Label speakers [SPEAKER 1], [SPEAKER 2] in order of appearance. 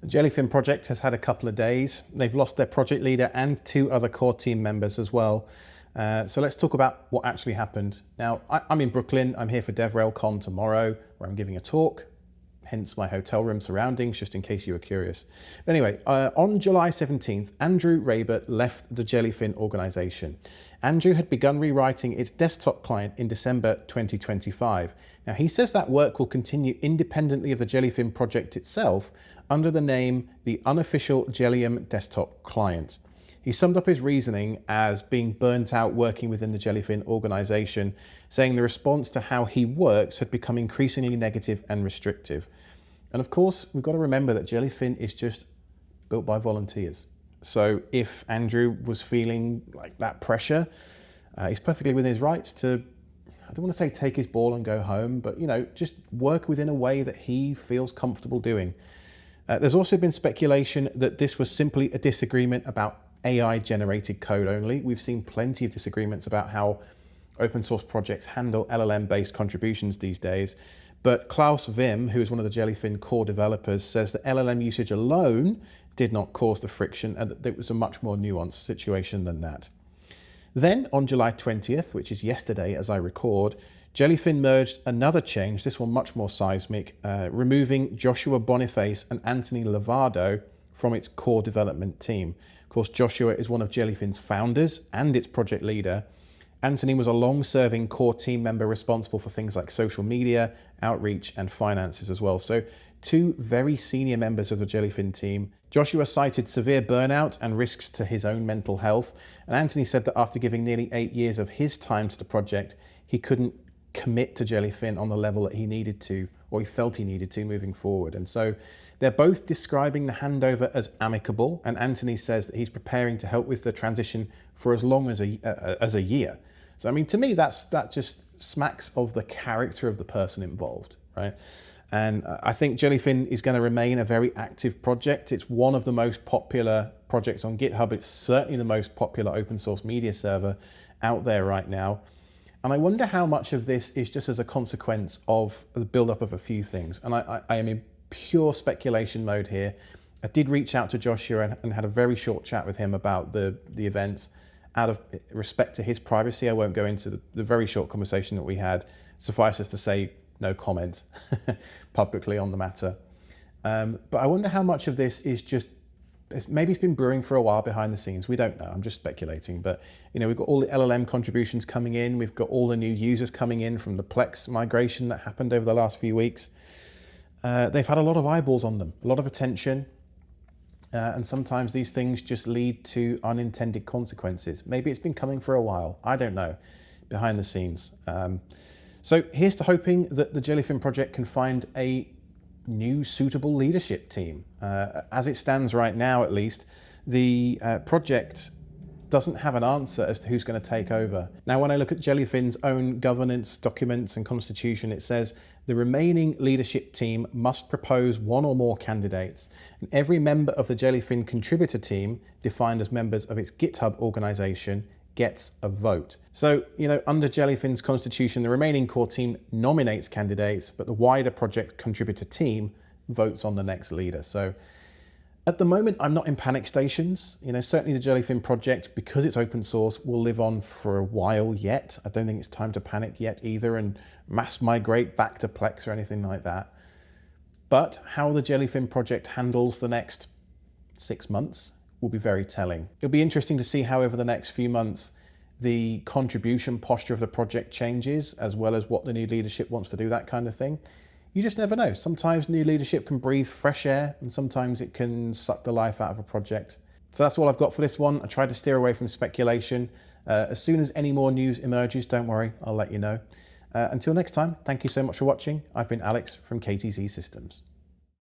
[SPEAKER 1] The Jellyfin project has had a couple of days. They've lost their project leader and 2 other core team members as well. So let's talk about what actually happened. Now, I'm in Brooklyn. I'm here for DevRailCon tomorrow, where I'm giving a talk, hence my hotel room surroundings, just in case you were curious. But anyway, on July 17th, Andrew Rabert left the Jellyfin organization. Andrew had begun rewriting its desktop client in December 2025. Now, he says that work will continue independently of the Jellyfin project itself under the name the unofficial Jellium Desktop client. He summed up his reasoning as being burnt out working within the Jellyfin organization, saying the response to how he works had become increasingly negative and restrictive. And of course, we've got to remember that Jellyfin is just built by volunteers. So if Andrew was feeling like that pressure, he's perfectly within his rights to, I don't want to say take his ball and go home, but just work within a way that he feels comfortable doing. There's also been speculation that this was simply a disagreement about AI-generated code only. We've seen plenty of disagreements about how open source projects handle LLM-based contributions these days. But Klaus Wim, who is one of the Jellyfin core developers, says that LLM usage alone did not cause the friction and that it was a much more nuanced situation than that. Then on July 20th, which is yesterday as I record, Jellyfin merged another change, this one much more seismic, removing Joshua Boniface and Anthony Lavado from its core development team. Of course, Joshua is one of Jellyfin's founders and its project leader. Anthony was a long-serving core team member responsible for things like social media, outreach, and finances as well. So 2 very senior members of the Jellyfin team. Joshua cited severe burnout and risks to his own mental health. And Anthony said that after giving nearly 8 years of his time to the project, he couldn't commit to Jellyfin on the level that he needed to, or he felt he needed to moving forward. And so they're both describing the handover as amicable, and Anthony says that he's preparing to help with the transition for as long as a year. So I mean, to me, that just smacks of the character of the person involved, right? And I think Jellyfin is going to remain a very active project. It's one of the most popular projects on GitHub. It's certainly the most popular open source media server out there right now. And I wonder how much of this is just as a consequence of the build-up of a few things. And I am in pure speculation mode here. I did reach out to Joshua and had a very short chat with him about the events. Out of respect to his privacy, I won't go into the very short conversation that we had. Suffice us to say, no comment publicly on the matter. But I wonder how much of this is just, maybe it's been brewing for a while behind the scenes. We don't know. I'm just speculating. But we've got all the LLM contributions coming in. We've got all the new users coming in from the Plex migration that happened over the last few weeks. They've had a lot of eyeballs on them, a lot of attention. And sometimes these things just lead to unintended consequences. Maybe it's been coming for a while. I don't know, behind the scenes. So here's to hoping that the Jellyfin project can find a new suitable leadership team. As it stands right now, at least, the project doesn't have an answer as to who's going to take over. Now, when I look at Jellyfin's own governance documents and constitution, it says the remaining leadership team must propose 1 or more candidates, and every member of the Jellyfin contributor team, defined as members of its GitHub organization, gets a vote. So, under Jellyfin's constitution, the remaining core team nominates candidates, but the wider project contributor team votes on the next leader. So at the moment, I'm not in panic stations. Certainly the Jellyfin project, because it's open source, will live on for a while yet. I don't think it's time to panic yet either and mass migrate back to Plex or anything like that. But how the Jellyfin project handles the next 6 months will be very telling. It'll be interesting to see how over the next few months the contribution posture of the project changes, as well as what the new leadership wants to do, that kind of thing. You just never know. Sometimes new leadership can breathe fresh air, and sometimes it can suck the life out of a project. So that's all I've got for this one. I tried to steer away from speculation. As soon as any more news emerges, don't worry, I'll let you know. Until next time, thank you so much for watching. I've been Alex from KTZ Systems.